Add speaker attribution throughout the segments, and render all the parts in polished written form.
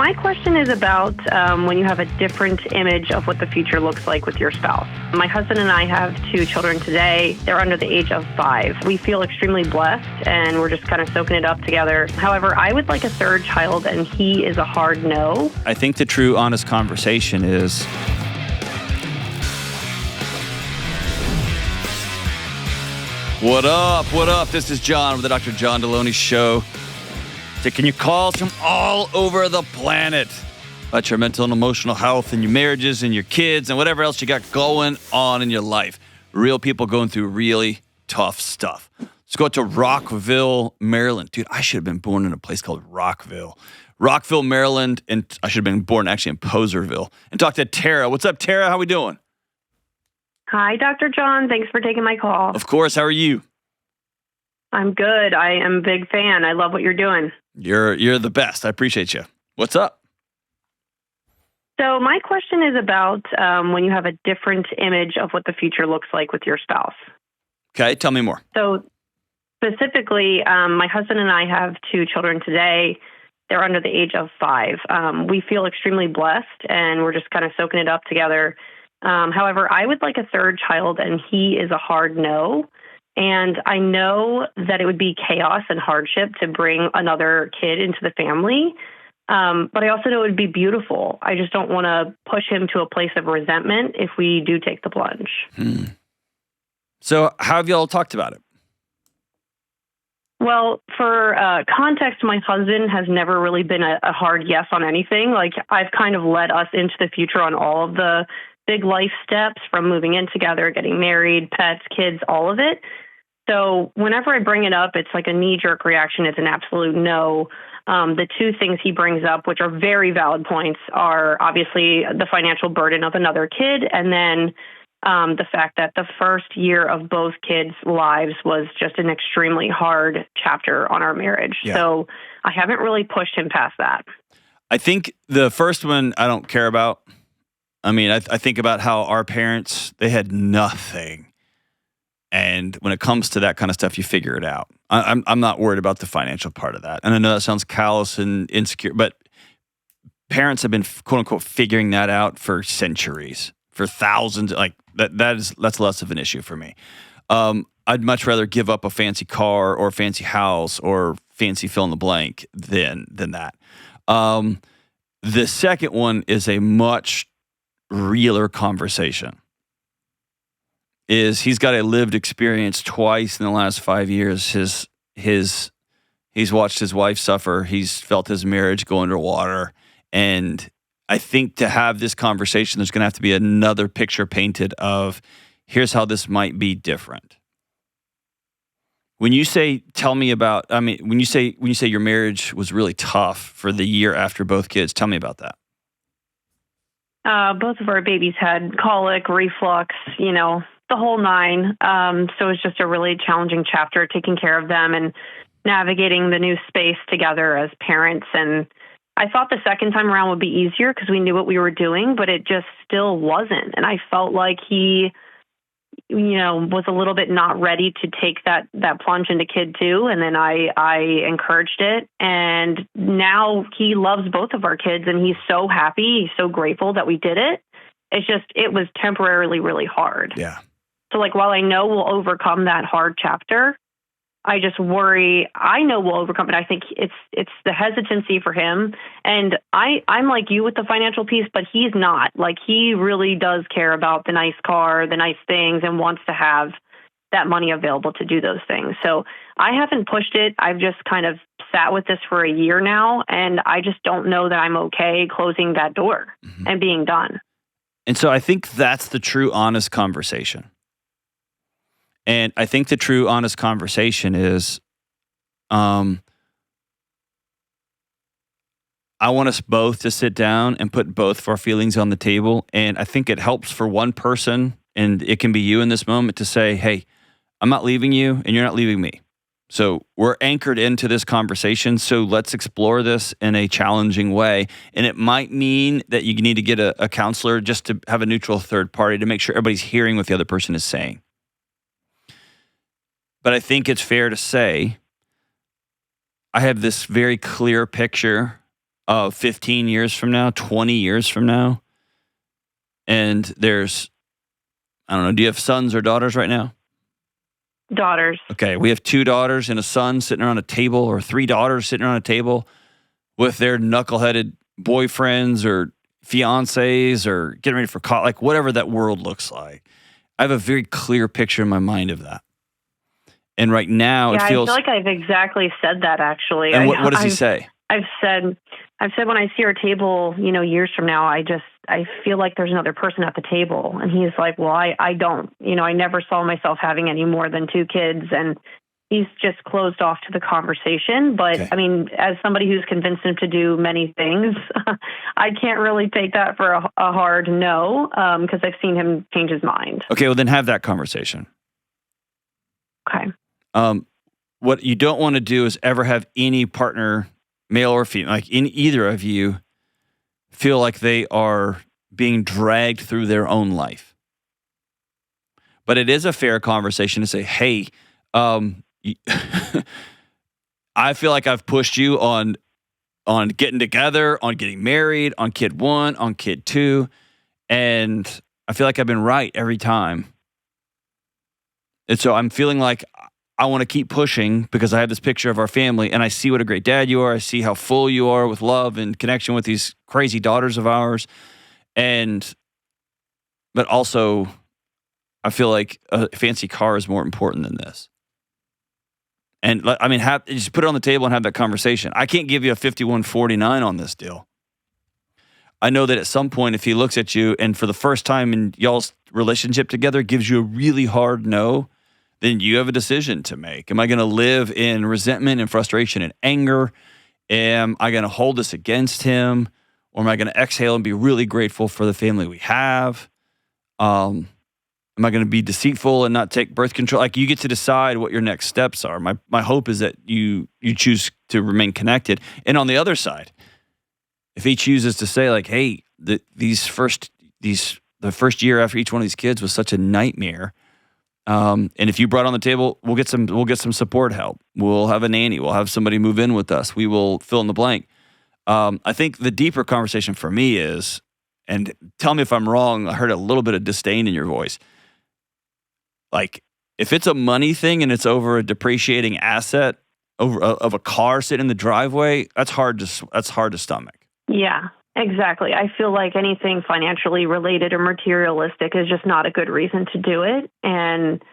Speaker 1: My question is about when you have a different image of what the future looks like with your spouse. My husband and I have 2 children today. They're under the age of 5. We feel extremely blessed, and we're just kind of soaking it up together. However, I would like a 3rd child, and he is a hard no.
Speaker 2: I think the true, honest conversation is, what up? What up? This is John with the Dr. John Delony Show. Taking your calls from all over the planet about your mental and emotional health and your marriages and your kids and whatever else you got going on in your life. Real people going through really tough stuff. Let's go to Rockville, Maryland. Dude, I should have been born in a place called Rockville. Rockville, Maryland, and I should have been born actually in Poserville. And talk to Tara. What's up, Tara? How we doing?
Speaker 1: Hi, Dr. John. Thanks for taking my call.
Speaker 2: Of course. How are you?
Speaker 1: I'm good. I am a big fan. I love what you're doing.
Speaker 2: You're the best. I appreciate you. What's up?
Speaker 1: So my question is about when you have a different image of what the future looks like with your spouse.
Speaker 2: Okay, tell me more.
Speaker 1: So specifically, my husband and I have 2 children today. They're under the age of 5. We feel extremely blessed, and we're just kind of soaking it up together. However, I would like a 3rd child, and he is a hard no. And I know that it would be chaos and hardship to bring another kid into the family. But I also know it would be beautiful. I just don't want to push him to a place of resentment if we do take the plunge.
Speaker 2: So how have y'all talked about it?
Speaker 1: Well, for context, my husband has never really been a hard yes on anything. Like, I've kind of led us into the future on all of the big life steps, from moving in together, getting married, pets, kids, all of it. So whenever I bring it up, it's like a knee-jerk reaction. It's an absolute no. The 2 things he brings up, which are very valid points, are obviously the financial burden of another kid, and then the fact that the first year of both kids' lives was just an extremely hard chapter on our marriage. Yeah. So I haven't really pushed him past that.
Speaker 2: I think the first one I don't care about. I mean, I think about how our parents, they had nothing. And when it comes to that kind of stuff, you figure it out. I'm not worried about the financial part of that. And I know that sounds callous and insecure, but parents have been, quote unquote, figuring that out for centuries, for thousands. Like that's less of an issue for me. I'd much rather give up a fancy car or a fancy house or fancy fill in the blank than that. The second one is a much realer conversation. He's got a lived experience twice in the last 5 years. He's watched his wife suffer. He's felt his marriage go underwater. And I think to have this conversation, there's going to have to be another picture painted of here's how this might be different. When you say, tell me about, I mean, when you say your marriage was really tough for the year after both kids, tell me about that.
Speaker 1: Both of our babies had colic, reflux, the whole 9. So it was just a really challenging chapter, taking care of them and navigating the new space together as parents. And I thought the second time around would be easier because we knew what we were doing, but it just still wasn't. And I felt like he, was a little bit not ready to take that plunge into kid 2. And then I encouraged it. And now he loves both of our kids, and he's so happy. He's so grateful that we did it. It was temporarily really hard.
Speaker 2: Yeah.
Speaker 1: So while I know we'll overcome that hard chapter, I just worry. I know we'll overcome it. I think it's the hesitancy for him. And I'm like you with the financial piece, but he's not. He really does care about the nice car, the nice things, and wants to have that money available to do those things. So I haven't pushed it. I've just kind of sat with this for a year now, and I just don't know that I'm okay closing that door and being done.
Speaker 2: And so I think that's the true, honest conversation. And I think the true, honest conversation is, I want us both to sit down and put both of our feelings on the table. And I think it helps for one person, and it can be you in this moment, to say, hey, I'm not leaving you and you're not leaving me. So we're anchored into this conversation. So let's explore this in a challenging way. And it might mean that you need to get a counselor just to have a neutral third party to make sure everybody's hearing what the other person is saying. But I think it's fair to say I have this very clear picture 15 years from now, 20 years from now, and there's, I don't know, do you have sons or daughters right now?
Speaker 1: Daughters.
Speaker 2: Okay, we have 2 daughters and a son sitting around a table, or 3 daughters sitting around a table with their knuckleheaded boyfriends or fiancés or getting ready for college, like whatever that world looks like. I have a very clear picture in my mind of that. And right now, it feels.
Speaker 1: I feel like I've exactly said that, actually.
Speaker 2: And what does he say?
Speaker 1: I've said when I see our table, years from now, I feel like there's another person at the table. And he's like, well, I don't, I never saw myself having any more than 2 kids. And he's just closed off to the conversation. But
Speaker 2: Okay.
Speaker 1: I mean, as somebody who's convinced him to do many things, I can't really take that for a hard no, because I've seen him change his mind.
Speaker 2: Okay, well then have that conversation.
Speaker 1: Okay.
Speaker 2: What you don't want to do is ever have any partner, male or female, like in either of you, feel like they are being dragged through their own life. But it is a fair conversation to say, hey, I feel like I've pushed you on getting together, on getting married, on kid 1, on kid 2, and I feel like I've been right every time. And so I'm feeling like I want to keep pushing because I have this picture of our family and I see what a great dad you are. I see how full you are with love and connection with these crazy daughters of ours. But also, I feel like a fancy car is more important than this. And I mean, just put it on the table and have that conversation. I can't give you a 51-49 on this deal. I know that at some point, if he looks at you and for the first time in y'all's relationship together gives you a really hard no, then you have a decision to make. Am I going to live in resentment and frustration and anger? Am I going to hold this against him? Or am I going to exhale and be really grateful for the family we have? Am I going to be deceitful and not take birth control? Like, you get to decide what your next steps are. My hope is that you choose to remain connected. And on the other side, if he chooses to say like, hey, the first year after each one of these kids was such a nightmare. And if you brought on the table, we'll get some support help. We'll have a nanny. We'll have somebody move in with us. We will fill in the blank. I think the deeper conversation for me is, and tell me if I'm wrong, I heard a little bit of disdain in your voice. Like, if it's a money thing and it's over a depreciating asset of a car sitting in the driveway, that's hard to stomach.
Speaker 1: Yeah, exactly. I feel like anything financially related or materialistic is just not a good reason to do it. And,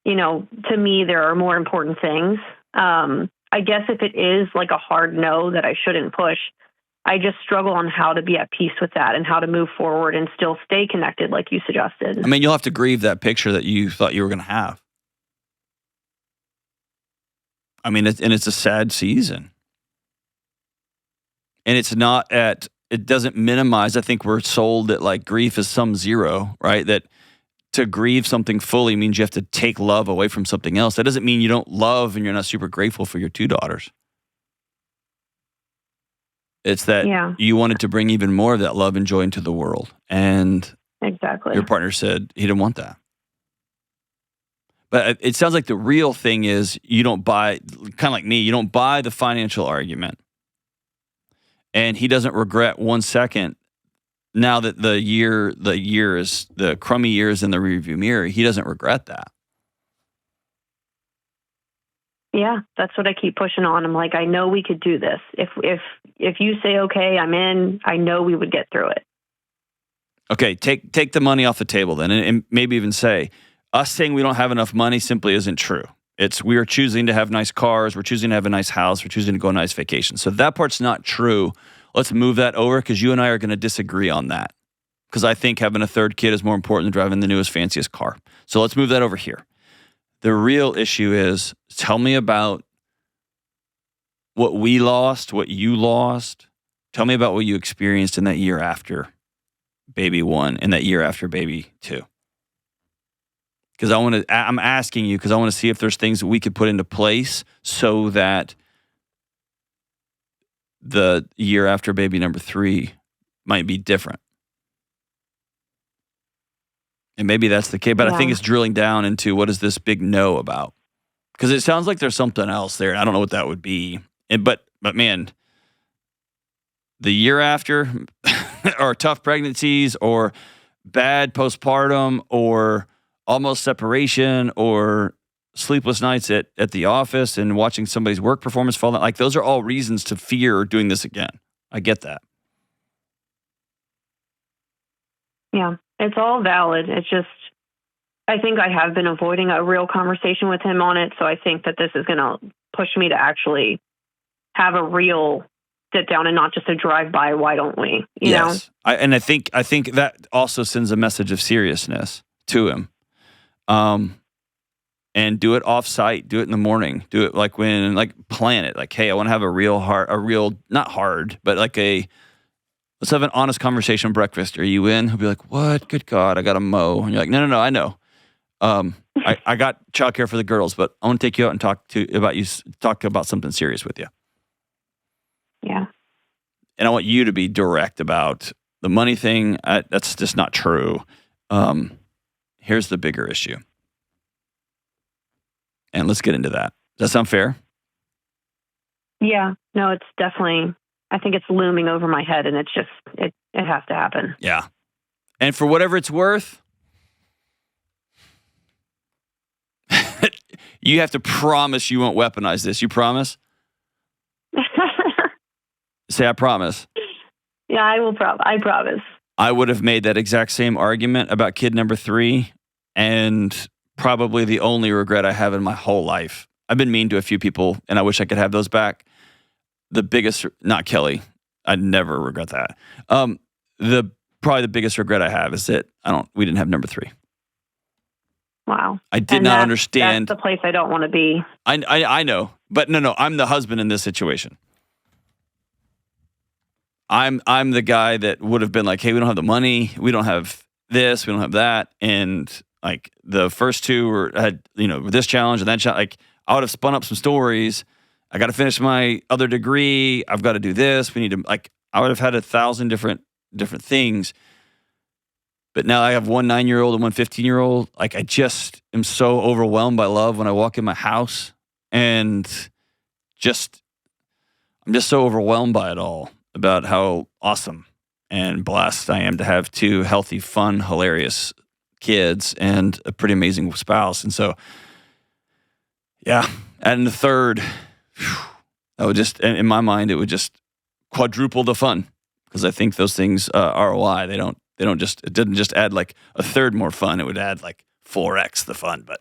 Speaker 1: to me, there are more important things. I guess if it is like a hard no that I shouldn't push, I just struggle on how to be at peace with that and how to move forward and still stay connected like you suggested.
Speaker 2: I mean, you'll have to grieve that picture that you thought you were going to have. I mean, it's a sad season. And it doesn't minimize. I think we're sold that like grief is some zero, right? That to grieve something fully means you have to take love away from something else. That doesn't mean you don't love and you're not super grateful for your 2 daughters. It's that you wanted to bring even more of that love and joy into the world. And
Speaker 1: exactly,
Speaker 2: your partner said he didn't want that. But it sounds like the real thing is you don't buy, kind of like me, you don't buy the financial argument. And he doesn't regret 1 second now that the crummy years in the rearview mirror. He doesn't regret that.
Speaker 1: Yeah, that's what I keep pushing on. I'm like, I know we could do this. If you say okay, I'm in. I know we would get through it.
Speaker 2: Okay, take the money off the table then, and maybe even say, us saying we don't have enough money simply isn't true. It's we are choosing to have nice cars, we're choosing to have a nice house, we're choosing to go on a nice vacation. So that part's not true. Let's move that over because you and I are going to disagree on that. Because I think having a 3rd kid is more important than driving the newest, fanciest car. So let's move that over here. The real issue is, tell me about what we lost, what you lost. Tell me about what you experienced in that year after baby 1 and that year after baby 2. Because I'm asking you because I want to see if there's things that we could put into place so that the year after baby number 3 might be different. And maybe that's the case, but I think it's drilling down into what is this big no about? Because it sounds like there's something else there, and I don't know what that would be. But man, the year after, or tough pregnancies, or bad postpartum, or almost separation, or sleepless nights at the office and watching somebody's work performance fall down. Like, those are all reasons to fear doing this again. I get that.
Speaker 1: Yeah, it's all valid. It's just, I think I have been avoiding a real conversation with him on it. So I think that this is going to push me to actually have a real sit down and not just a drive by. Why don't we? You know?
Speaker 2: I think that also sends a message of seriousness to him. And do it off site, do it in the morning, do it like plan it. Like, hey, I want to have not hard, but like let's have an honest conversation breakfast. Are you in? He'll be like, what? Good God, I got to mow. And you're like, no, I know. I got childcare for the girls, but I want to take you out and talk about something serious with you.
Speaker 1: Yeah.
Speaker 2: And I want you to be direct about the money thing. That's just not true. Here's the bigger issue. And let's get into that. Does that sound fair?
Speaker 1: Yeah. No, it's definitely, I think it's looming over my head, and it's just, it has to happen.
Speaker 2: Yeah. And for whatever it's worth, you have to promise you won't weaponize this. You promise? Say, I promise.
Speaker 1: Yeah, I promise.
Speaker 2: I would have made that exact same argument about kid number 3, and probably the only regret I have in my whole life. I've been mean to a few people, and I wish I could have those back. The biggest, not Kelly, I'd never regret that. Probably the biggest regret I have is that we didn't have number 3.
Speaker 1: Wow.
Speaker 2: I did not understand.
Speaker 1: That's the place I don't want to be.
Speaker 2: I know, but no, I'm the husband in this situation. I'm the guy that would have been like, hey, we don't have the money, we don't have this, we don't have that, and like the first 2 had this challenge and that challenge. Like, I would have spun up some stories. I got to finish my other degree. I've got to do this. We need to I would have had 1,000 different things. But now I have one 9-year-old and one 15-year-old. Like, I just am so overwhelmed by love when I walk in my house, and I'm just so overwhelmed by it all, about how awesome and blessed I am to have 2 healthy, fun, hilarious kids and a pretty amazing spouse. And so, yeah, adding the third, I would just, in my mind, it would just quadruple the fun, because I think those things, ROI, it didn't just add like a third more fun. It would add like 4x the fun. But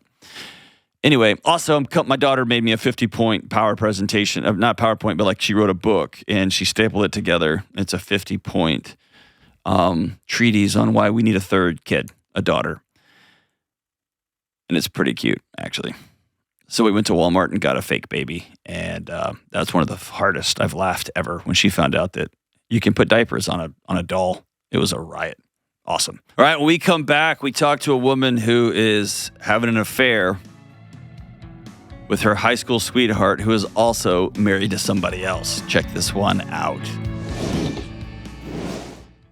Speaker 2: anyway, also, my daughter made me a 50-point power presentation, not PowerPoint, but like she wrote a book and she stapled it together. It's a 50-point treatise on why we need a third kid, a daughter. And it's pretty cute, actually. So we went to Walmart and got a fake baby. And that's one of the hardest I've laughed ever when she found out that you can put diapers on a doll. It was a riot. Awesome. All right, when we come back, we talk to a woman who is having an affair with her high school sweetheart, who is also married to somebody else. Check this one out.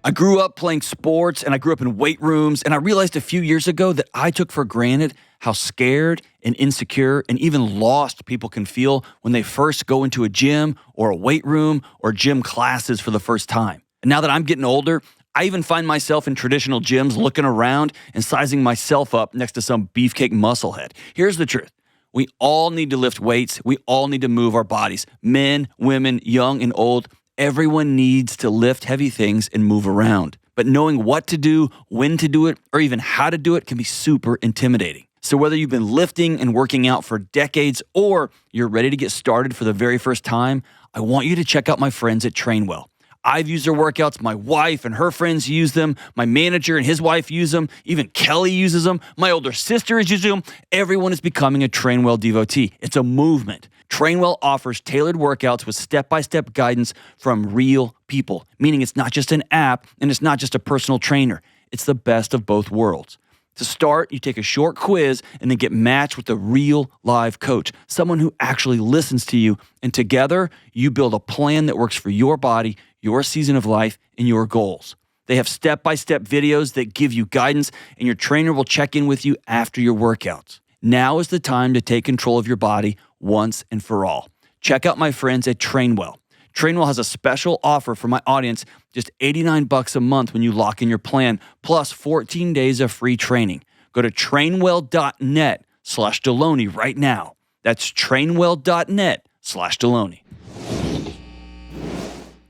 Speaker 2: I grew up playing sports, and I grew up in weight rooms, and I realized a few years ago that I took for granted how scared and insecure and even lost people can feel when they first go into a gym or a weight room or gym classes for the first time. And now that I'm getting older, I even find myself in traditional gyms looking around and sizing myself up next to some beefcake musclehead. Here's the truth. We all need to lift weights. We all need to move our bodies. Men, women, young and old, everyone needs to lift heavy things and move around. But knowing what to do, when to do it, or even how to do it can be super intimidating. So whether you've been lifting and working out for decades or you're ready to get started for the very first time, I want you to check out my friends at Trainwell. I've used their workouts. My wife and her friends use them. My manager and his wife use them. Even Kelly uses them. My older sister is using them. Everyone is becoming a Trainwell devotee. It's a movement. Trainwell offers tailored workouts with step-by-step guidance from real people, meaning it's not just an app and it's not just a personal trainer. It's the best of both worlds. To start, you take a short quiz and then get matched with a real live coach, someone who actually listens to you, and together you build a plan that works for your body, your season of life, and your goals. They have step-by-step videos that give you guidance, and your trainer will check in with you after your workouts. Now is the time to take control of your body once and for all. Check out my friends at Trainwell. Trainwell has a special offer for my audience, just $89 a month when you lock in your plan, plus 14 days of free training. Go to trainwell.net/Delony right now. That's trainwell.net/Delony.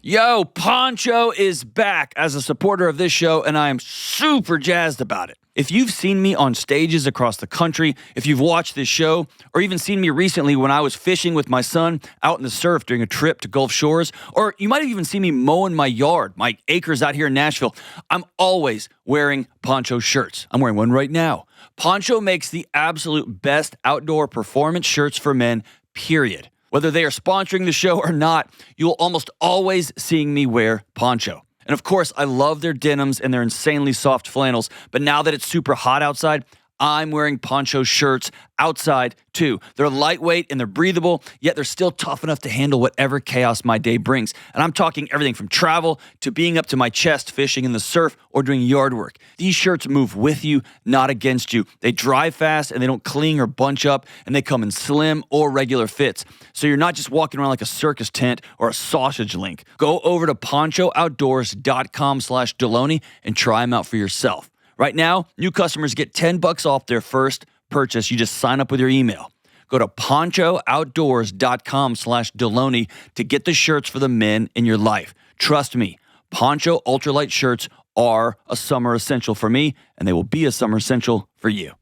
Speaker 2: Yo, Poncho is back as a supporter of this show, and I am super jazzed about it. If you've seen me on stages across the country, if you've watched this show, or even seen me recently when I was fishing with my son out in the surf during a trip to Gulf Shores, or you might have even seen me mowing my yard, my acres out here in Nashville, I'm always wearing Poncho shirts. I'm wearing one right now. Poncho makes the absolute best outdoor performance shirts for men, period. Whether they are sponsoring the show or not, you'll almost always seeing me wear Poncho. And of course, I love their denims and their insanely soft flannels, but now that it's super hot outside, I'm wearing Poncho shirts outside too. They're lightweight and they're breathable, yet they're still tough enough to handle whatever chaos my day brings. And I'm talking everything from travel to being up to my chest fishing in the surf or doing yard work. These shirts move with you, not against you. They dry fast and they don't cling or bunch up, and they come in slim or regular fits. So you're not just walking around like a circus tent or a sausage link. Go over to ponchooutdoors.com/Delony and try them out for yourself. Right now, new customers get $10 off their first purchase. You just sign up with your email. Go to ponchooutdoors.com/Delony to get the shirts for the men in your life. Trust me, Poncho ultralight shirts are a summer essential for me, and they will be a summer essential for you.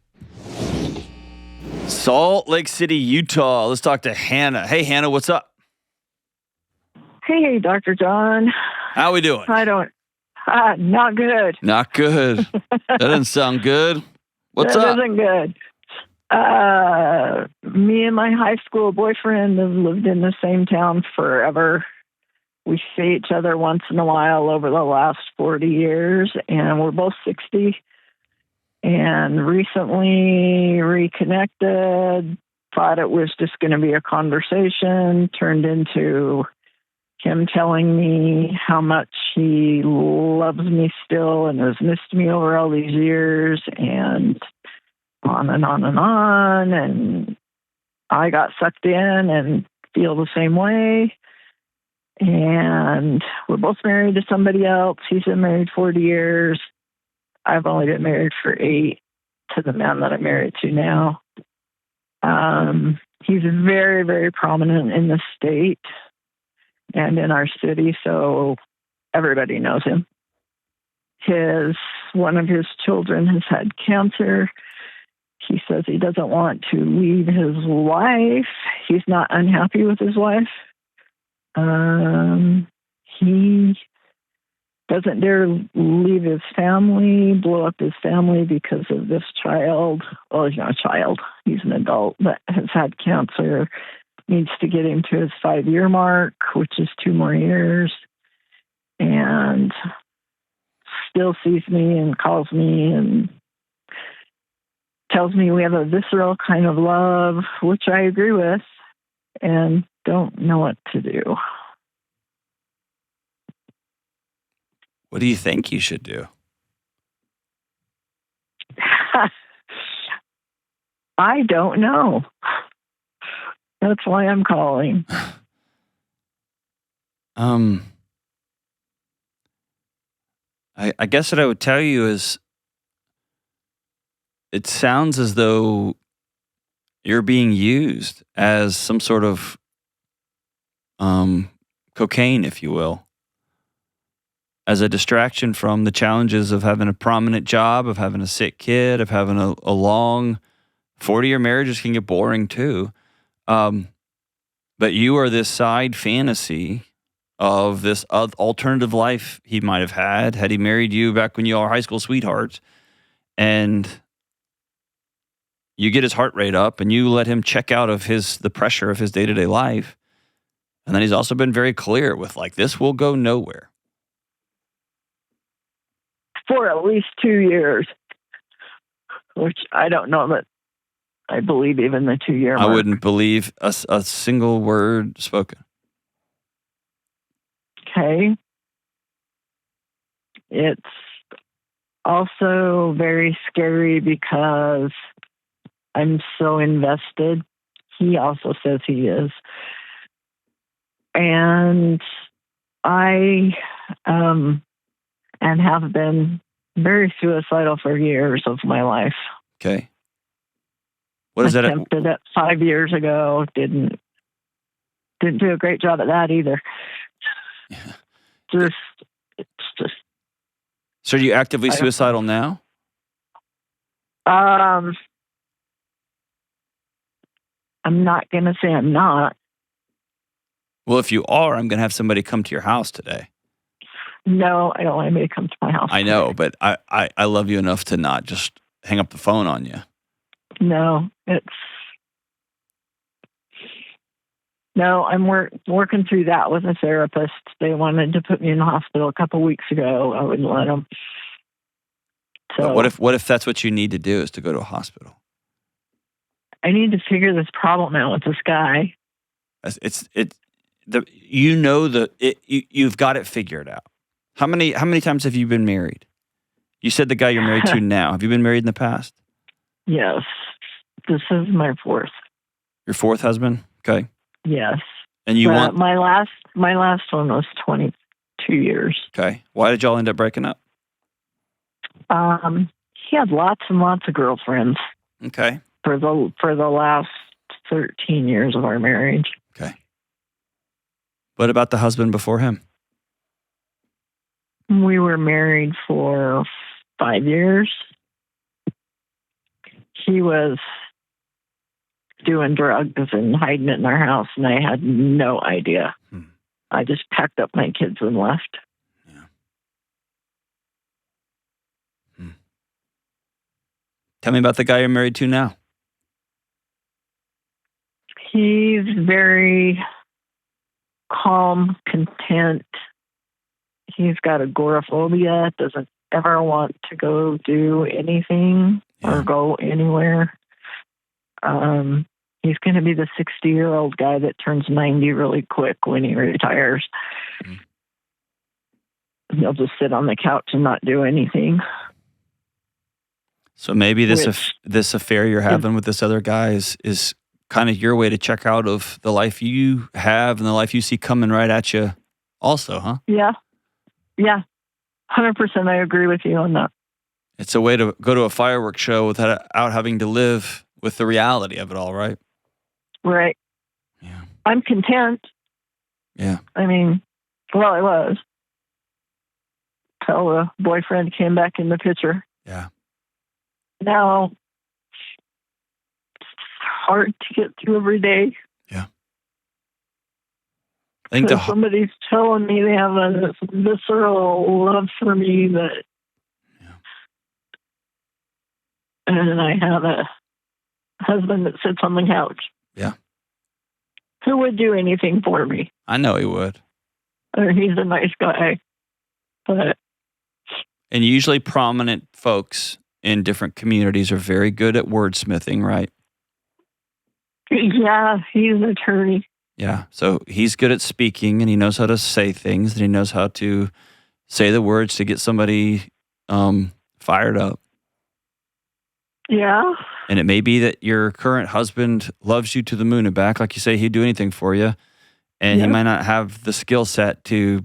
Speaker 2: Salt Lake City, Utah. Let's talk to Hannah. Hey, Hannah, what's up?
Speaker 3: Hey, Dr. John.
Speaker 2: How we doing?
Speaker 3: Not good.
Speaker 2: Not good. That doesn't sound good. What's
Speaker 3: that
Speaker 2: up?
Speaker 3: That isn't good. Me and my high school boyfriend have lived in the same town forever. We see each other once in a while over the last 40 years, and we're both 60. And recently reconnected, thought it was just going to be a conversation, turned into him telling me how much he loves me still and has missed me over all these years, and on and on and on. And I got sucked in and feel the same way. And we're both married to somebody else. He's been married 40 years. I've only been married for 8 to the man that I'm married to now. He's very, very prominent in the state and in our city, so everybody knows him. One of his children has had cancer. He says he doesn't want to leave his wife. He's not unhappy with his wife. He doesn't dare leave his family, blow up his family because of this child. Well, he's not a child. He's an adult that has had cancer. Needs to get him to his 5-year mark, which is 2 more years, and still sees me and calls me and tells me we have a visceral kind of love, which I agree with, and don't know what to do.
Speaker 2: What do you think you should do?
Speaker 3: I don't know. That's why I'm calling.
Speaker 2: I guess what I would tell you is it sounds as though you're being used as some sort of cocaine, if you will, as a distraction from the challenges of having a prominent job, of having a sick kid, of having a long 40-year marriages can get boring too. But you are this side fantasy of this alternative life he might have had he married you back when you all were high school sweethearts. And you get his heart rate up and you let him check out of the pressure of his day-to-day life. And then he's also been very clear with this will go nowhere.
Speaker 3: For at least 2 years, which I don't know that I believe even the 2-year mark.
Speaker 2: I wouldn't believe a single word spoken.
Speaker 3: Okay. It's also very scary because I'm so invested. He also says he is. And I and have been very suicidal for years of my life.
Speaker 2: Okay. What is that?
Speaker 3: Attempted it 5 years ago. Didn't do a great job at that either.
Speaker 2: Yeah.
Speaker 3: It's just.
Speaker 2: So are you actively suicidal now?
Speaker 3: I'm not going to say I'm not.
Speaker 2: Well, if you are, I'm going to have somebody come to your house today.
Speaker 3: No, I don't want anybody to come to my house.
Speaker 2: I know, but I love you enough to not just hang up the phone on you.
Speaker 3: No, I'm working through that with a therapist. They wanted to put me in the hospital a couple weeks ago. I wouldn't let them. So
Speaker 2: but what if that's what you need to do is to go to a hospital?
Speaker 3: I need to figure this problem out with this guy.
Speaker 2: You've got it figured out. How many times have you been married? You said the guy you're married to now. Have you been married in the past?
Speaker 3: Yes. This is my fourth.
Speaker 2: Your fourth husband? Okay.
Speaker 3: Yes.
Speaker 2: And you want
Speaker 3: my last one was 22 years.
Speaker 2: Okay. Why did y'all end up breaking up?
Speaker 3: He had lots and lots of girlfriends.
Speaker 2: Okay.
Speaker 3: For the last 13 years of our marriage.
Speaker 2: Okay. What about the husband before him?
Speaker 3: We were married for 5 years. He was doing drugs and hiding it in our house, and I had no idea. I just packed up my kids and left.
Speaker 2: Yeah. Tell me about the guy you're married to now.
Speaker 3: He's very calm, content. He's got agoraphobia, doesn't ever want to go do anything or go anywhere. He's going to be the 60-year-old guy that turns 90 really quick when he retires. He'll just sit on the couch and not do anything.
Speaker 2: So maybe this affair you're having with this other guy is kind of your way to check out of the life you have and the life you see coming right at you also, huh?
Speaker 3: Yeah. 100% I agree with you on that.
Speaker 2: It's a way to go to a fireworks show without having to live with the reality of it all, right?
Speaker 3: Right.
Speaker 2: Yeah.
Speaker 3: I'm content.
Speaker 2: Yeah.
Speaker 3: I mean, well, I was. Till the boyfriend came back in the picture.
Speaker 2: Yeah.
Speaker 3: Now, it's hard to get through every day.
Speaker 2: Yeah. I think
Speaker 3: somebody's telling me they have a visceral love for me that, and I have a husband that sits on the couch.
Speaker 2: Yeah.
Speaker 3: Who would do anything for me?
Speaker 2: I know he would.
Speaker 3: He's a nice guy, but.
Speaker 2: And usually prominent folks in different communities are very good at wordsmithing, right?
Speaker 3: Yeah, he's an attorney.
Speaker 2: Yeah, so he's good at speaking, and he knows how to say things, and he knows how to say the words to get somebody fired up.
Speaker 3: Yeah.
Speaker 2: And it may be that your current husband loves you to the moon and back, like you say, he'd do anything for you, and he might not have the skill set to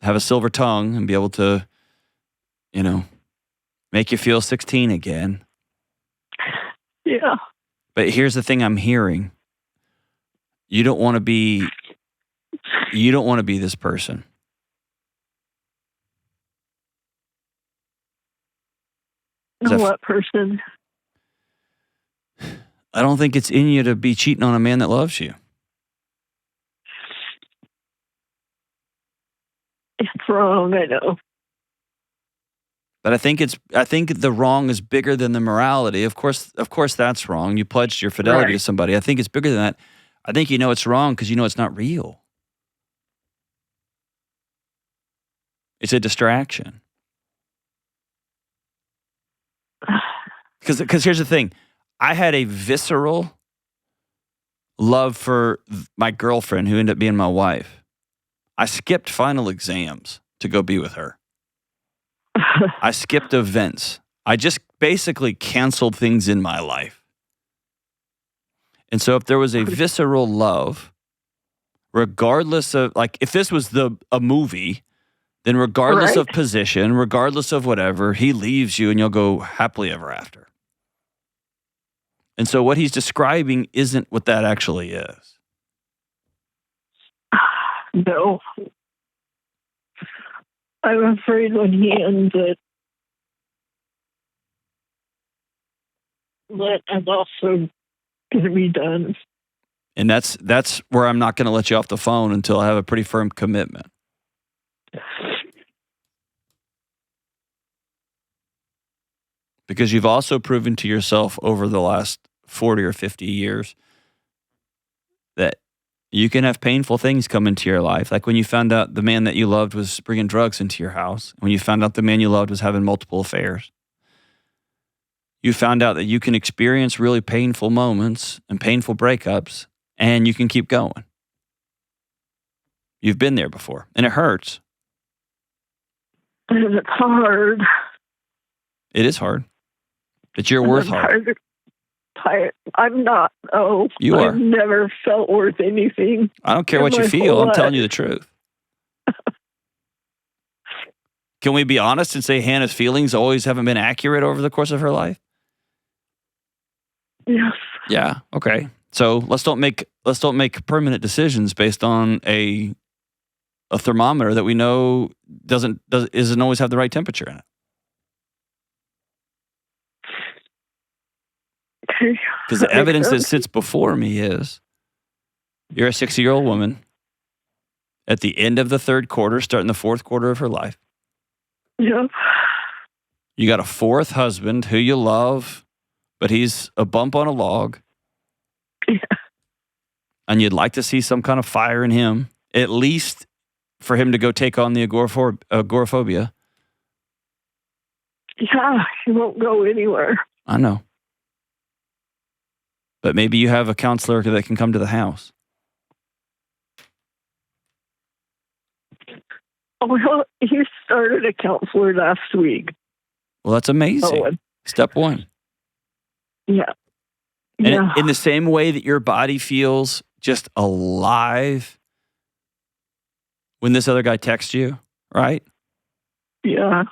Speaker 2: have a silver tongue and be able to, make you feel 16 again.
Speaker 3: Yeah.
Speaker 2: But here's the thing I'm hearing. You don't want to be this person.
Speaker 3: What person?
Speaker 2: I don't think it's in you to be cheating on a man that loves you.
Speaker 3: It's wrong, I know.
Speaker 2: But I think the wrong is bigger than the morality. Of course that's wrong. You pledged your fidelity to somebody. I think it's bigger than that. I think you know it's wrong because you know it's not real. It's a distraction. Because here's the thing. I had a visceral love for my girlfriend who ended up being my wife. I skipped final exams to go be with her. I skipped events. I just basically canceled things in my life. And so if there was a visceral love, regardless of, like, if this was a movie, then regardless of position, regardless of whatever, he leaves you and you'll go happily ever after. And so what he's describing isn't what that actually is.
Speaker 3: No. I'm afraid when he ends it, that I'm also going to be done.
Speaker 2: And that's where I'm not going to let you off the phone until I have a pretty firm commitment. Because you've also proven to yourself over the last 40 or 50 years that you can have painful things come into your life. Like when you found out the man that you loved was bringing drugs into your house. When you found out the man you loved was having multiple affairs. You found out that you can experience really painful moments and painful breakups, and you can keep going. You've been there before, and it hurts.
Speaker 3: And it's hard.
Speaker 2: It is hard. But you're worth hard.
Speaker 3: I'm not. Oh,
Speaker 2: you are.
Speaker 3: I've never felt worth anything.
Speaker 2: I don't care what you feel. I'm telling you the truth. Can we be honest and say Hannah's feelings always haven't been accurate over the course of her life?
Speaker 3: Yes.
Speaker 2: Yeah. Okay. So let's don't make permanent decisions based on a thermometer that we know doesn't always have the right temperature in it. Because the evidence that sits before me is you're a 60-year-old woman at the end of the third quarter, starting the fourth quarter of her life.
Speaker 3: Yeah.
Speaker 2: You got a fourth husband who you love, but he's a bump on a log.
Speaker 3: Yeah.
Speaker 2: And you'd like to see some kind of fire in him, at least for him to go take on the agoraphobia.
Speaker 3: Yeah, he won't go anywhere.
Speaker 2: I know. But maybe you have a counselor that can come to the house.
Speaker 3: Oh, well, he started a counselor last week.
Speaker 2: Well, that's amazing. Step one.
Speaker 3: Yeah.
Speaker 2: And in the same way that your body feels just alive when this other guy texts you, right?
Speaker 3: Yeah.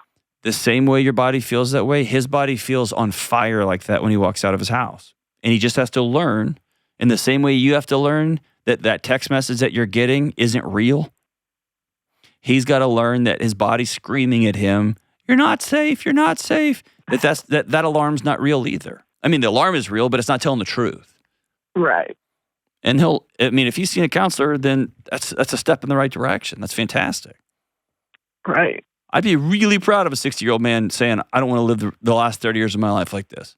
Speaker 2: The same way your body feels that way, his body feels on fire like that when he walks out of his house. And he just has to learn, in the same way you have to learn that text message that you're getting isn't real. He's got to learn that his body's screaming at him, "You're not safe, you're not safe." That alarm's not real either. I mean, the alarm is real, but it's not telling the truth.
Speaker 3: Right.
Speaker 2: And if he's seen a counselor, then that's a step in the right direction. That's fantastic.
Speaker 3: Right.
Speaker 2: I'd be really proud of a 60-year-old man saying, "I don't want to live the last 30 years of my life like this."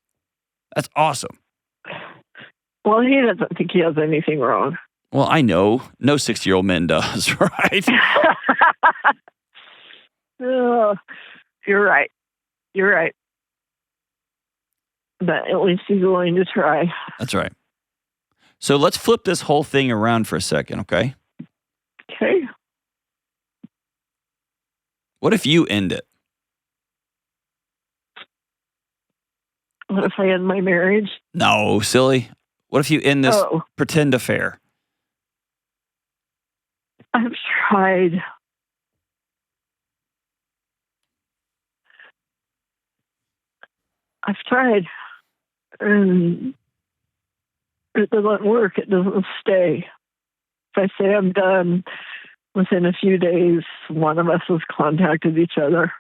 Speaker 2: That's awesome.
Speaker 3: Well, he doesn't think he has anything wrong.
Speaker 2: Well, I know. No 60-year-old man does, right?
Speaker 3: Oh, you're right. You're right. But at least he's willing to try.
Speaker 2: That's right. So let's flip this whole thing around for a second, okay?
Speaker 3: Okay.
Speaker 2: What if you end it?
Speaker 3: What if I end my marriage?
Speaker 2: No, silly. What if you end this pretend affair?
Speaker 3: I've tried. And it doesn't work. It doesn't stay. If I say I'm done, within a few days, one of us has contacted each other.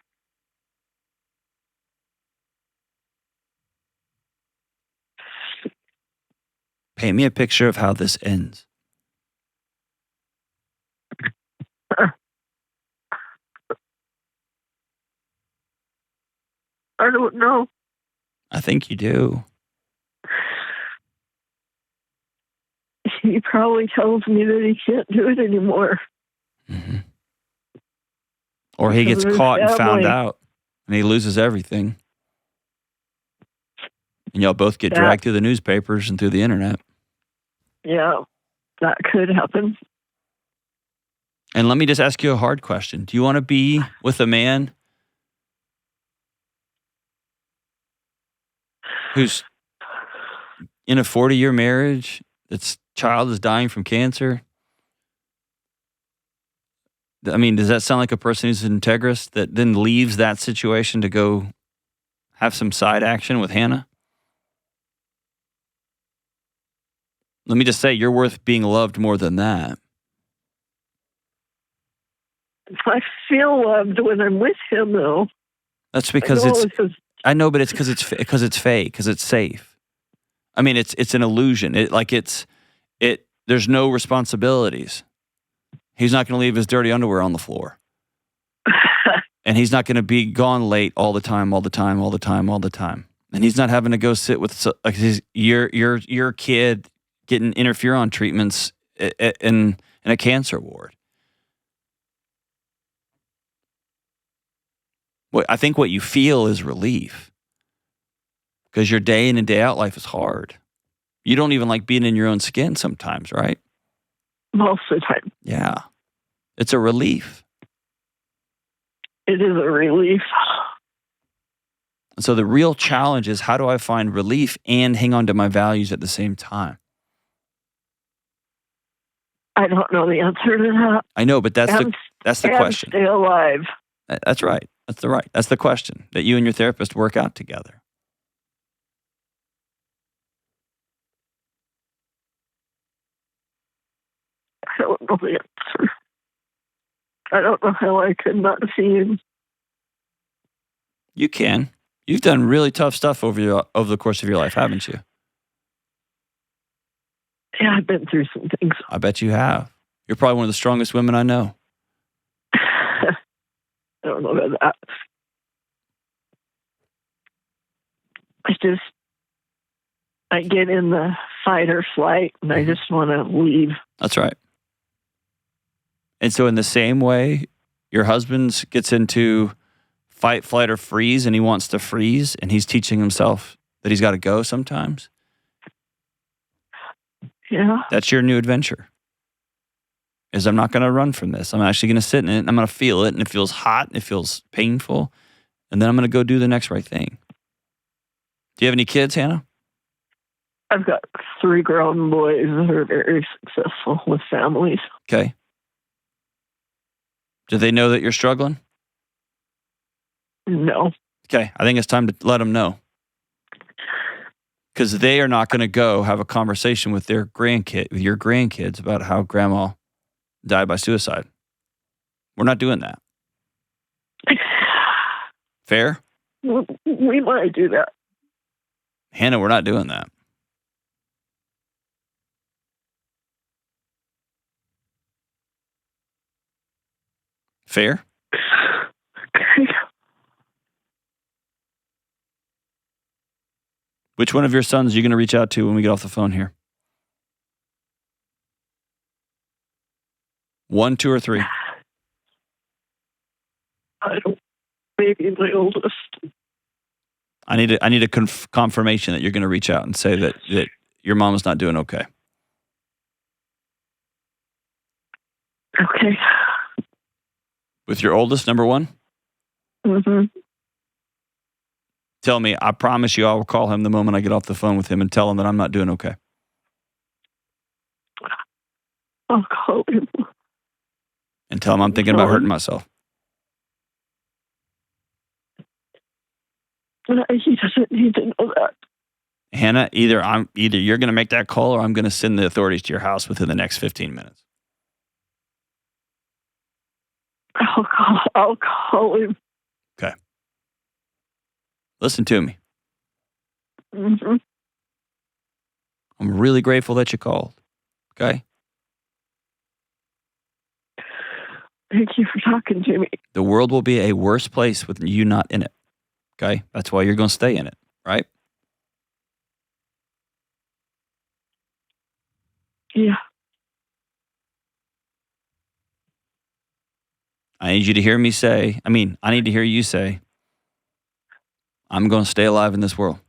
Speaker 2: Paint me a picture of how this ends.
Speaker 3: I don't know.
Speaker 2: I think you do.
Speaker 3: He probably tells me that he can't do it anymore.
Speaker 2: Mm-hmm. Or he gets caught and found out, and he loses everything. And y'all both get dragged through the newspapers and through the internet.
Speaker 3: Yeah, that could happen.
Speaker 2: And let me just ask you a hard question. Do you want to be with a man who's in a 40-year marriage, its child is dying from cancer, I mean, does that sound like a person who's an integrist that then leaves that situation to go have some side action with Hannah? Let me just say, you're worth being loved more than that.
Speaker 3: I feel loved when I'm with him, though.
Speaker 2: That's because I know, but it's because it's fake, because it's safe. I mean, it's an illusion. There's no responsibilities. He's not going to leave his dirty underwear on the floor. And he's not going to be gone late all the time. And he's not having to go sit with your kid getting interferon treatments in a cancer ward. I think what you feel is relief, because your day in and day out life is hard. You don't even like being in your own skin sometimes, right?
Speaker 3: Most of the time.
Speaker 2: Yeah. It's a relief.
Speaker 3: It is a relief.
Speaker 2: So the real challenge is, how do I find relief and hang on to my values at the same time?
Speaker 3: I don't know the answer to that.
Speaker 2: I know, but that's the question.
Speaker 3: Stay alive.
Speaker 2: That's right. That's the question that you and your therapist work out together.
Speaker 3: I don't know the answer. I don't know how I could not see him.
Speaker 2: You can. You've done really tough stuff over the course of your life, haven't you?
Speaker 3: Yeah, I've been through some things.
Speaker 2: I bet you have. You're probably one of the strongest women I know.
Speaker 3: I don't know about that. I get in the fight or flight, and I just want to leave.
Speaker 2: That's right. And so in the same way, your husband gets into fight, flight, or freeze, and he wants to freeze, and he's teaching himself that he's got to go sometimes.
Speaker 3: Yeah.
Speaker 2: That's your new adventure. Is I'm not going to run from this. I'm actually going to sit in it, and I'm going to feel it, and it feels hot, and it feels painful, and then I'm going to go do the next right thing. Do you have any kids, Hannah?
Speaker 3: I've got 3 grown boys that are very successful with families.
Speaker 2: Okay. Do they know that you're struggling?
Speaker 3: No.
Speaker 2: Okay. I think it's time to let them know. Because they are not going to go have a conversation with your grandkids about how grandma died by suicide. We're not doing that. Fair?
Speaker 3: We might do that.
Speaker 2: Hannah, we're not doing that. Fair?
Speaker 3: Okay.
Speaker 2: Which one of your sons are you going to reach out to when we get off the phone here? 1, 2, or 3?
Speaker 3: I don't. Maybe my oldest.
Speaker 2: I need a confirmation that you're going to reach out and say that your mom is not doing okay.
Speaker 3: Okay.
Speaker 2: With your oldest, number 1?
Speaker 3: Mm-hmm.
Speaker 2: Tell me, I promise you I will call him the moment I get off the phone with him and tell him that I'm not doing okay.
Speaker 3: I'll call him.
Speaker 2: And tell him I'm thinking about hurting myself.
Speaker 3: He doesn't need to know that.
Speaker 2: Hannah, either you're going to make that call, or I'm going to send the authorities to your house within the next 15 minutes.
Speaker 3: I'll call him.
Speaker 2: Okay. Listen to me.
Speaker 3: Mm-hmm.
Speaker 2: I'm really grateful that you called. Okay?
Speaker 3: Thank you for talking to me.
Speaker 2: The world will be a worse place with you not in it. Okay? That's why you're going to stay in it, right?
Speaker 3: Yeah.
Speaker 2: I need you to hear me say, I need to hear you say, I'm going to stay alive in this world.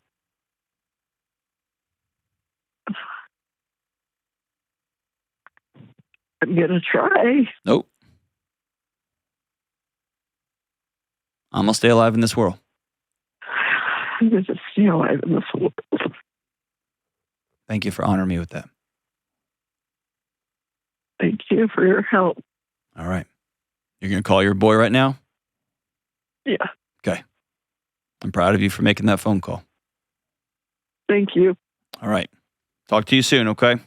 Speaker 3: I'm going to try.
Speaker 2: Nope. I'm going to stay alive in this world.
Speaker 3: I'm going to stay alive in this world.
Speaker 2: Thank you for honoring me with that.
Speaker 3: Thank you for your help.
Speaker 2: All right. You're going to call your boy right now?
Speaker 3: Yeah.
Speaker 2: Okay. I'm proud of you for making that phone call.
Speaker 3: Thank you.
Speaker 2: All right. Talk to you soon, okay?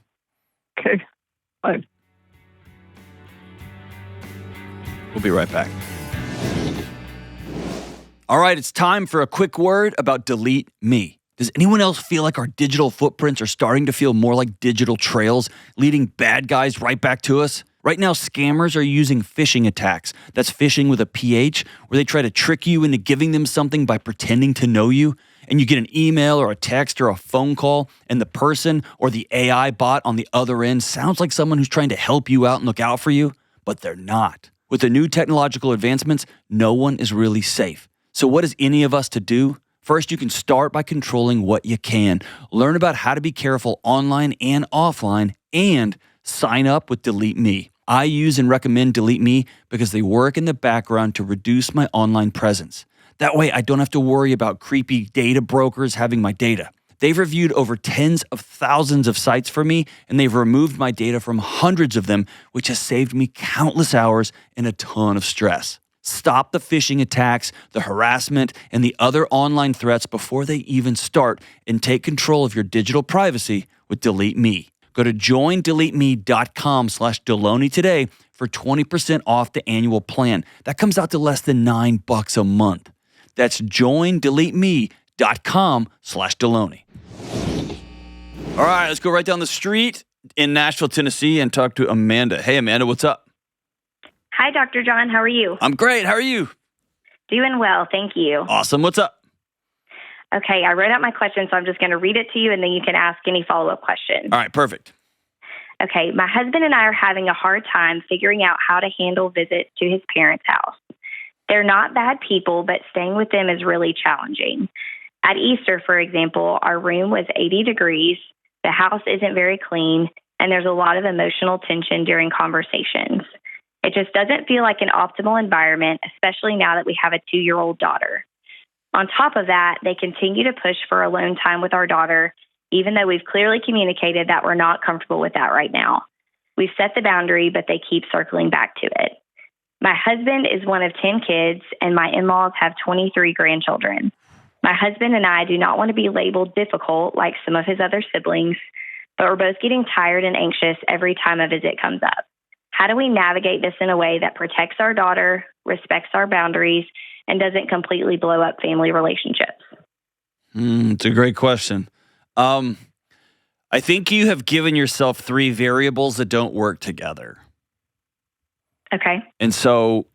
Speaker 3: Okay. Bye.
Speaker 2: We'll be right back. All right, it's time for a quick word about Delete Me. Does anyone else feel like our digital footprints are starting to feel more like digital trails, leading bad guys right back to us? Right now, scammers are using phishing attacks. That's phishing with a PH, where they try to trick you into giving them something by pretending to know you. And you get an email or a text or a phone call, and the person or the AI bot on the other end sounds like someone who's trying to help you out and look out for you, but they're not. With the new technological advancements, no one is really safe. So what is any of us to do? First, you can start by controlling what you can. Learn about how to be careful online and offline, and sign up with Delete Me. I use and recommend Delete Me because they work in the background to reduce my online presence. That way, I don't have to worry about creepy data brokers having my data. They've reviewed over tens of thousands of sites for me, and they've removed my data from hundreds of them, which has saved me countless hours and a ton of stress. Stop the phishing attacks, the harassment, and the other online threats before they even start, and take control of your digital privacy with Delete Me. Go to joindeleteme.com/Delony today for 20% off the annual plan. That comes out to less than $9 a month. That's joindeleteme.com/Delony. All right, let's go right down the street in Nashville, Tennessee, and talk to Amanda. Hey, Amanda, what's up?
Speaker 4: Hi, Dr. John. How are you?
Speaker 2: I'm great. How are you?
Speaker 4: Doing well. Thank you.
Speaker 2: Awesome. What's up?
Speaker 4: Okay, I wrote out my question, so I'm just going to read it to you, and then you can ask any follow-up questions.
Speaker 2: All right, perfect.
Speaker 4: Okay, my husband and I are having a hard time figuring out how to handle visits to his parents' house. They're not bad people, but staying with them is really challenging. At Easter, for example, our room was 80 degrees, the house isn't very clean, and there's a lot of emotional tension during conversations. It just doesn't feel like an optimal environment, especially now that we have a 2-year-old daughter. On top of that, they continue to push for alone time with our daughter, even though we've clearly communicated that we're not comfortable with that right now. We've set the boundary, but they keep circling back to it. My husband is one of 10 kids, and my in-laws have 23 grandchildren. My husband and I do not want to be labeled difficult like some of his other siblings, but we're both getting tired and anxious every time a visit comes up. How do we navigate this in a way that protects our daughter, respects our boundaries, and doesn't completely blow up family relationships?
Speaker 2: It's a great question. I think you have given yourself 3 variables that don't work together.
Speaker 4: Okay.
Speaker 2: And so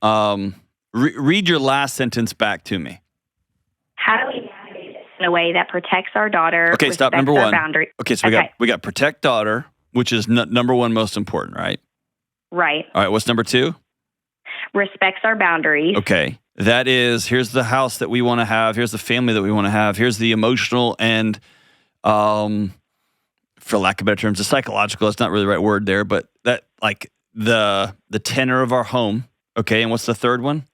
Speaker 2: read your last sentence back to me.
Speaker 4: How do we navigate this in a way that protects our daughter?
Speaker 2: Okay, stop. Number
Speaker 4: our
Speaker 2: 1.
Speaker 4: Boundary?
Speaker 2: Okay, so we got protect daughter, which is number 1 most important, right?
Speaker 4: Right.
Speaker 2: All right, what's number 2?
Speaker 4: Respects our boundaries.
Speaker 2: Okay. That is, here's the house that we want to have. Here's the family that we want to have. Here's the emotional and, for lack of better terms, the psychological. It's not really the right word there, but that like the tenor of our home. Okay. And what's the third one?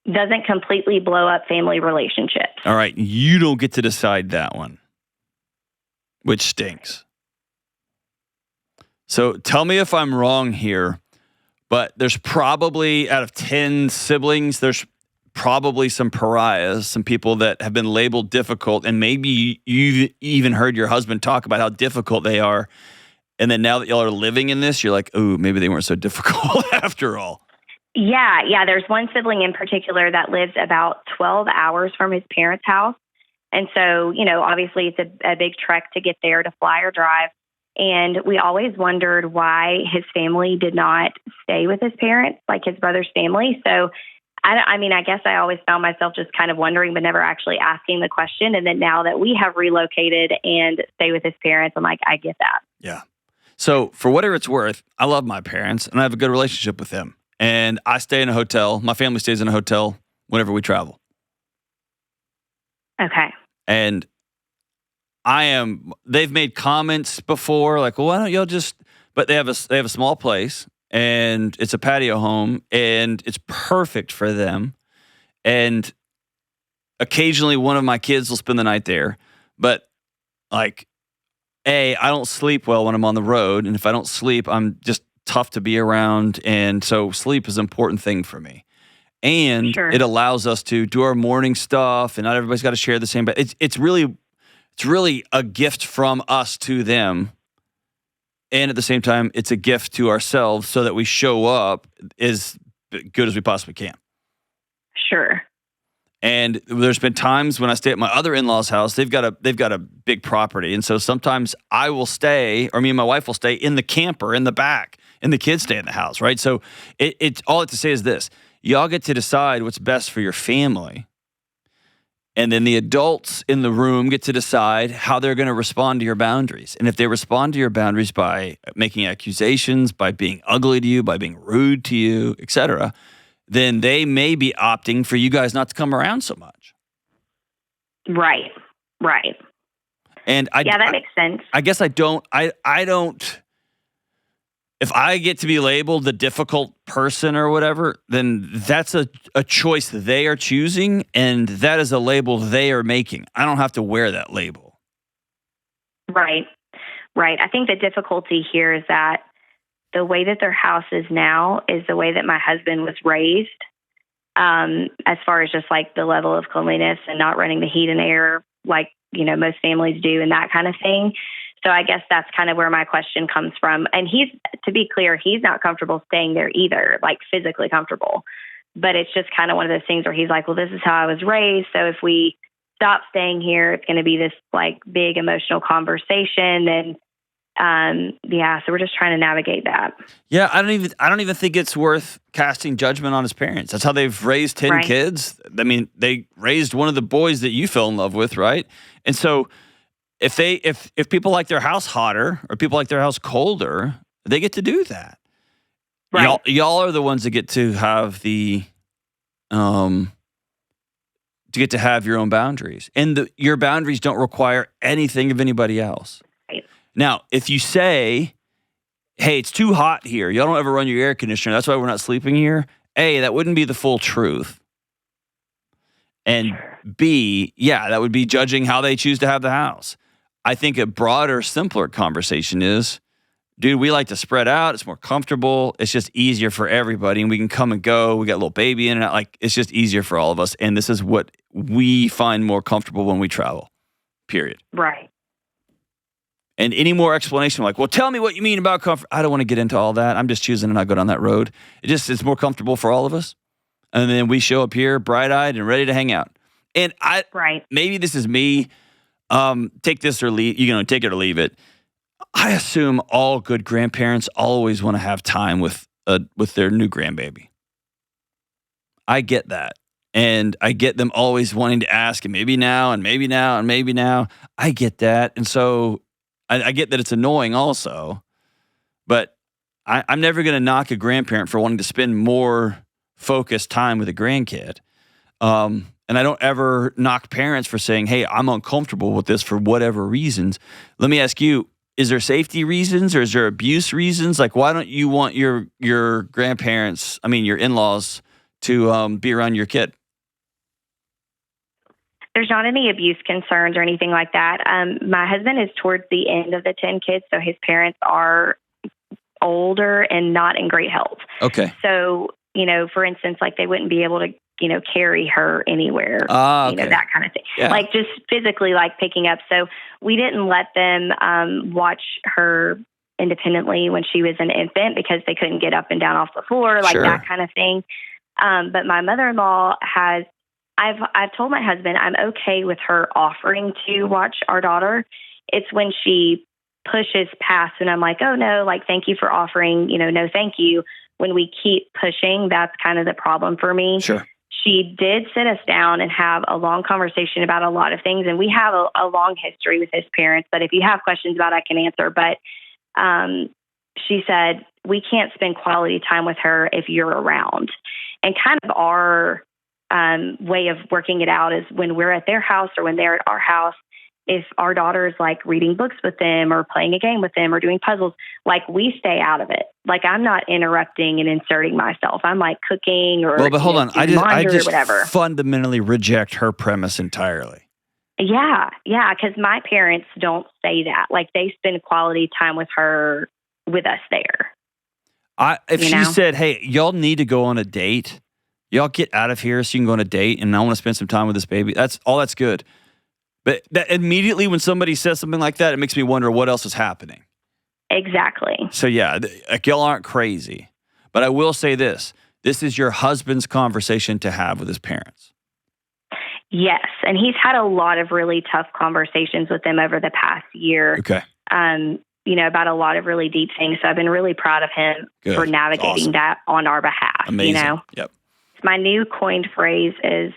Speaker 4: Doesn't completely blow up family relationships.
Speaker 2: All right. You don't get to decide that one, which stinks. So tell me if I'm wrong here, but there's probably, out of 10 siblings, there's probably some pariahs, some people that have been labeled difficult, and maybe you've even heard your husband talk about how difficult they are, and then now that y'all are living in this, you're like, ooh, maybe they weren't so difficult after all.
Speaker 4: Yeah. There's one sibling in particular that lives about 12 hours from his parents' house. And so, obviously it's a big trek to get there, to fly or drive. And we always wondered why his family did not stay with his parents, like his brother's family. So, I guess I always found myself just kind of wondering, but never actually asking the question. And then now that we have relocated and stay with his parents, I'm like, I get that.
Speaker 2: Yeah. So for whatever it's worth, I love my parents and I have a good relationship with them. And I stay in a hotel. My family stays in a hotel whenever we travel.
Speaker 4: Okay.
Speaker 2: And they've made comments before, like, well, why don't y'all but they have a small place and it's a patio home and it's perfect for them. And occasionally one of my kids will spend the night there. But like, I don't sleep well when I'm on the road. And if I don't sleep, I'm just tough to be around. And so sleep is an important thing for me. And it allows us to do our morning stuff, and not everybody's got to share the same. But it's really a gift from us to them. And at the same time, it's a gift to ourselves so that we show up as good as we possibly can.
Speaker 1: Sure.
Speaker 2: And there's been times when I stay at my other in-laws' house, they've got a big property. And so sometimes I will stay, or me and my wife will stay in the camper in the back, and the kids stay in the house, right? So it's all I have to say is this. Y'all get to decide what's best for your family. And then the adults in the room get to decide how they're going to respond to your boundaries. And if they respond to your boundaries by making accusations, by being ugly to you, by being rude to you, etc., then they may be opting for you guys not to come around so much.
Speaker 1: Right.
Speaker 2: And
Speaker 4: that makes sense.
Speaker 2: I guess I don't. If I get to be labeled the difficult person or whatever, then that's a choice they are choosing, and that is a label they are making. I don't have to wear that label.
Speaker 4: Right. I think the difficulty here is that the way that their house is now is the way that my husband was raised, as far as just like the level of cleanliness and not running the heat and air like, most families do and that kind of thing. So I guess that's kind of where my question comes from. And to be clear, he's not comfortable staying there either, like physically comfortable. But it's just kind of one of those things where he's like, well, this is how I was raised. So if we stop staying here, it's going to be this like big emotional conversation. And so we're just trying to navigate that.
Speaker 2: Yeah, I don't even think it's worth casting judgment on his parents. That's how they've raised 10 kids. I mean, they raised one of the boys that you fell in love with, right? And so if people like their house hotter or people like their house colder, they get to do that. Right. Y'all are the ones that get to have have your own boundaries. And your boundaries don't require anything of anybody else.
Speaker 4: Right.
Speaker 2: Now, if you say, hey, it's too hot here, y'all don't ever run your air conditioner, that's why we're not sleeping here, A, that wouldn't be the full truth. And B, that would be judging how they choose to have the house. I think a broader, simpler conversation is, dude, we like to spread out. It's more comfortable. It's just easier for everybody. And we can come and go. We got a little baby in and out. Like, it's just easier for all of us. And this is what we find more comfortable when we travel, period.
Speaker 4: Right.
Speaker 2: And any more explanation like, well, tell me what you mean about comfort. I don't want to get into all that. I'm just choosing to not go down that road. It's more comfortable for all of us. And then we show up here bright-eyed and ready to hang out. And maybe this is me. Take this or leave, take it or leave it. I assume all good grandparents always want to have time with their new grandbaby. I get that. And I get them always wanting to ask, and maybe now, and maybe now, and maybe now. I get that. And so I get that it's annoying also. But I'm never going to knock a grandparent for wanting to spend more focused time with a grandkid. And I don't ever knock parents for saying, hey, I'm uncomfortable with this for whatever reasons. Let me ask you, is there safety reasons or is there abuse reasons? Like, why don't you want your grandparents, your in-laws, to be around your kid?
Speaker 4: There's not any abuse concerns or anything like that. My husband is towards the end of the 10 kids, so his parents are older and not in great health.
Speaker 2: Okay.
Speaker 4: So, for instance, like they wouldn't be able to carry her anywhere,
Speaker 2: okay.
Speaker 4: That kind of thing.
Speaker 2: Yeah.
Speaker 4: Like just physically like picking up. So we didn't let them watch her independently when she was an infant because they couldn't get up and down off the floor, like that kind of thing. But my mother-in-law I've told my husband I'm okay with her offering to watch our daughter. It's when she pushes past and I'm like, oh no, like, thank you for offering, no, thank you. When we keep pushing, that's kind of the problem for me.
Speaker 2: Sure.
Speaker 4: She did sit us down and have a long conversation about a lot of things. And we have a long history with his parents, but if you have questions about it, I can answer. But she said, we can't spend quality time with her if you're around. And kind of our way of working it out is when we're at their house or when they're at our house, if our daughter is like reading books with them or playing a game with them or doing puzzles, like we stay out of it. Like I'm not interrupting and inserting myself. I'm like cooking or
Speaker 2: but hold on. I just
Speaker 4: whatever.
Speaker 2: Fundamentally reject her premise entirely.
Speaker 4: Yeah. Because my parents don't say that. Like they spend quality time with her, with us there.
Speaker 2: If she said, hey, y'all need to go on a date, y'all get out of here so you can go on a date, and I want to spend some time with this baby, that's good. But that immediately when somebody says something like that, it makes me wonder what else is happening.
Speaker 4: Exactly.
Speaker 2: So yeah, like y'all aren't crazy. But I will say this is your husband's conversation to have with his parents.
Speaker 4: Yes, and he's had a lot of really tough conversations with them over the past year.
Speaker 2: Okay.
Speaker 4: About a lot of really deep things. So I've been really proud of him for navigating that on our behalf.
Speaker 2: Amazing. Yep.
Speaker 4: My new coined phrase is,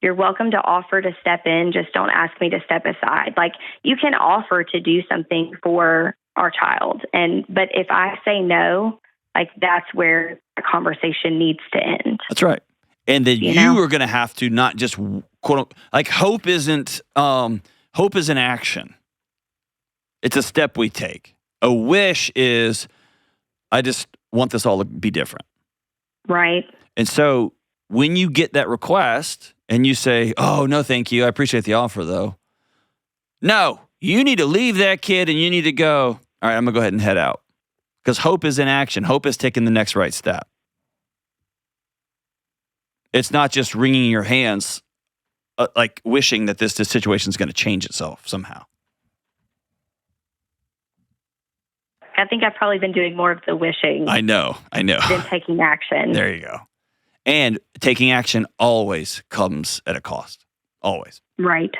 Speaker 4: you're welcome to offer to step in, just don't ask me to step aside. Like, you can offer to do something for our child, but if I say no, like, that's where the conversation needs to end.
Speaker 2: That's right. And then you are going to have to not just quote, like, hope isn't action. It's a step we take. A wish is, I just want this all to be different.
Speaker 4: Right.
Speaker 2: And so when you get that request and you say, oh, no, thank you, I appreciate the offer, though. No, you need to leave that kid and you need to go, all right, I'm going to go ahead and head out. Because hope is in action. Hope is taking the next right step. It's not just wringing your hands, like wishing that this situation is going to change itself somehow.
Speaker 4: I think I've probably been doing more of the wishing.
Speaker 2: I know.
Speaker 4: Than taking action.
Speaker 2: There you go. And taking action always comes at a cost. Always.
Speaker 4: Right.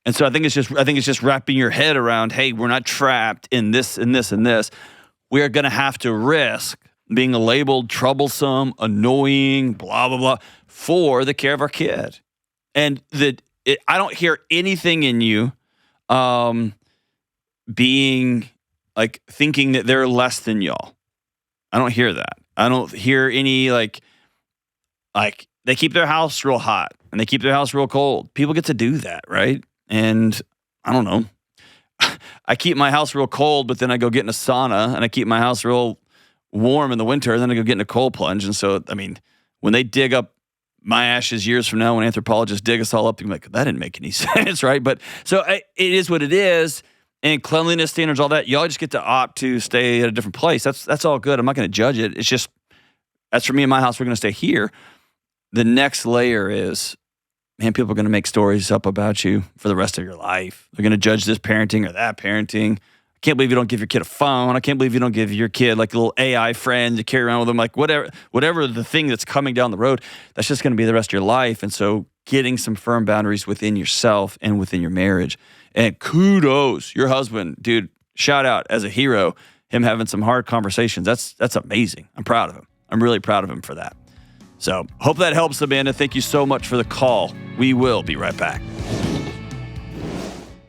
Speaker 2: And so I think it's just wrapping your head around, hey, we're not trapped in this and this and this. We are going to have to risk being labeled troublesome, annoying, blah, blah, blah, for the care of our kid. And I don't hear anything in you being like thinking that they're less than y'all. I don't hear that. I don't hear any like they keep their house real hot and they keep their house real cold. People get to do that, right? And I don't know. I keep my house real cold, but then I go get in a sauna, and I keep my house real warm in the winter, and then I go get in a cold plunge. And so, I mean, when they dig up my ashes years from now, when anthropologists dig us all up, you're like, that didn't make any sense, right? But so it is what it is. And cleanliness standards, all that, y'all just get to opt to stay at a different place. That's all good. I'm not going to judge it. It's just, that's for me and my house. We're going to stay here. The next layer is, man, people are going to make stories up about you for the rest of your life. They're going to judge this parenting or that parenting. I can't believe you don't give your kid a phone. I can't believe you don't give your kid like a little AI friend to carry around with them. Like whatever the thing that's coming down the road, that's just going to be the rest of your life. And so getting some firm boundaries within yourself and within your marriage. And kudos, your husband, dude, shout out as a hero, him having some hard conversations. That's amazing. I'm proud of him. I'm really proud of him for that. So hope that helps, Amanda. Thank you so much for the call. We will be right back.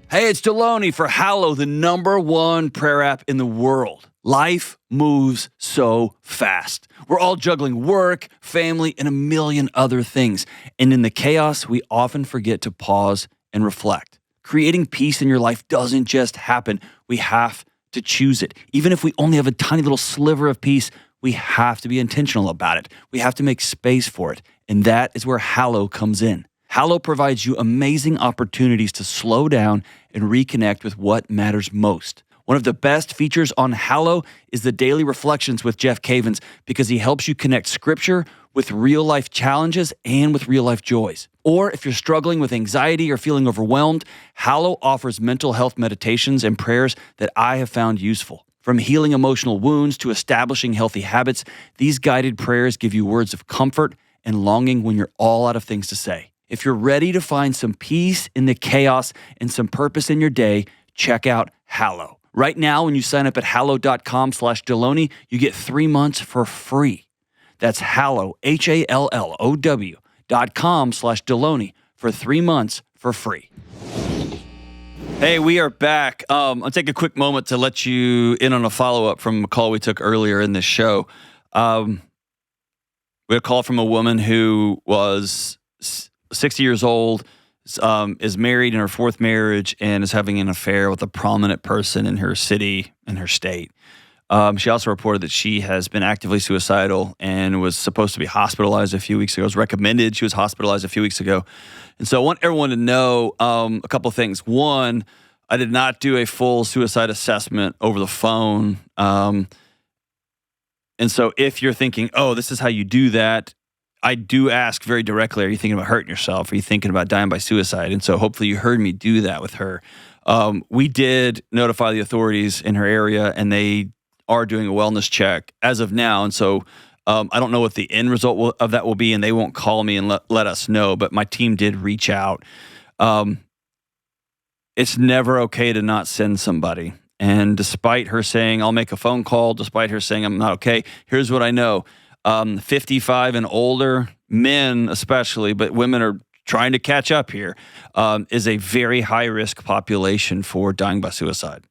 Speaker 2: Hey, it's Delony for Hallow, the #1 prayer app in the world. Life moves so fast. We're all juggling work, family, and a million other things. And in the chaos, we often forget to pause and reflect. Creating peace in your life doesn't just happen. We have to choose it. Even if we only have a tiny little sliver of peace, we have to be intentional about it. We have to make space for it. And that is where Hallow comes in. Hallow provides you amazing opportunities to slow down and reconnect with what matters most. One of the best features on Hallow is the Daily Reflections with Jeff Cavins, because he helps you connect scripture with real-life challenges and with real-life joys. Or if you're struggling with anxiety or feeling overwhelmed, Hallow offers mental health meditations and prayers that I have found useful. From healing emotional wounds to establishing healthy habits, these guided prayers give you words of comfort and longing when you're all out of things to say. If you're ready to find some peace in the chaos and some purpose in your day, check out Hallow. Right now, when you sign up at hallow.com/Delony, you get 3 months for free. That's Hallow, HALLOW.com/Delony for 3 months for free. Hey, we are back. I'll take a quick moment to let you in on a follow-up from a call we took earlier in this show. We had a call from a woman who was 60 years old, is married in her 4th marriage, and is having an affair with a prominent person in her city and her state. She also reported that she has been actively suicidal and was supposed to be hospitalized a few weeks ago. It was recommended she was hospitalized a few weeks ago. And so I want everyone to know a couple of things. One, I did not do a full suicide assessment over the phone. And so if you're thinking, oh, this is how you do that, I do ask very directly, are you thinking about hurting yourself? Are you thinking about dying by suicide? And so hopefully you heard me do that with her. We did notify the authorities in her area, and they are doing a wellness check as of now. And so I don't know what the end result of that will be, and they won't call me and let us know, but my team did reach out. It's never okay to not send somebody. And despite her saying, I'll make a phone call, despite her saying, I'm not okay, here's what I know. 55 and older, men especially, but women are trying to catch up here, is a very high-risk population for dying by suicide.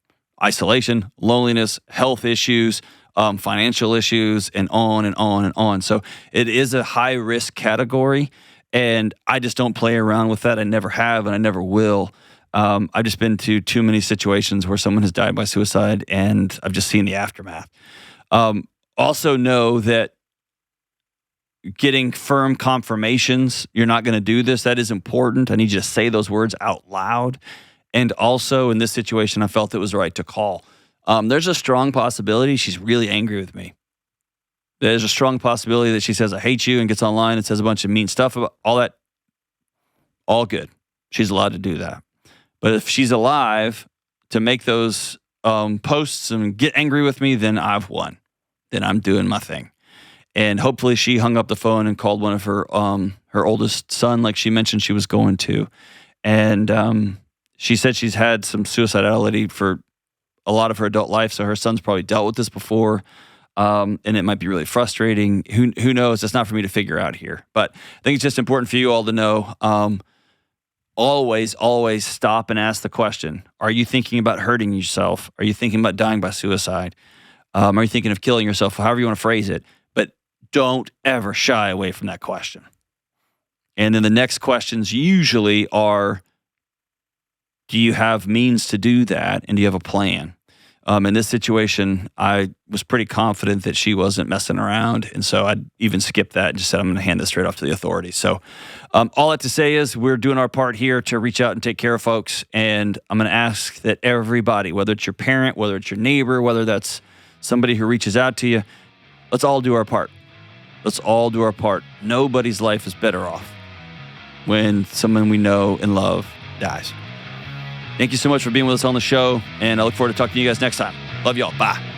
Speaker 2: Isolation, loneliness, health issues, financial issues, and on and on and on. So it is a high-risk category, and I just don't play around with that. I never have, and I never will. I've just been to too many situations where someone has died by suicide, and I've just seen the aftermath. Also know that getting firm confirmations, you're not going to do this, that is important. I need you to say those words out loud. And also, in this situation, I felt it was right to call. There's a strong possibility she's really angry with me. There's a strong possibility that she says, I hate you, and gets online and says a bunch of mean stuff about all that. All good. She's allowed to do that. But if she's alive to make those posts and get angry with me, then I've won. Then I'm doing my thing. And hopefully she hung up the phone and called one of her oldest son, like she mentioned she was going to. And she said she's had some suicidality for a lot of her adult life, so her son's probably dealt with this before, and it might be really frustrating. Who knows? It's not for me to figure out here. But I think it's just important for you all to know, always stop and ask the question, are you thinking about hurting yourself? Are you thinking about dying by suicide? Are you thinking of killing yourself? However you want to phrase it. But don't ever shy away from that question. And then the next questions usually are, do you have means to do that? And do you have a plan? In this situation, I was pretty confident that she wasn't messing around. And so I even skipped that and just said, I'm going to hand this straight off to the authorities. So all I have to say is we're doing our part here to reach out and take care of folks. And I'm going to ask that everybody, whether it's your parent, whether it's your neighbor, whether that's somebody who reaches out to you, let's all do our part. Let's all do our part. Nobody's life is better off when someone we know and love dies. Thank you so much for being with us on the show, and I look forward to talking to you guys next time. Love y'all. Bye.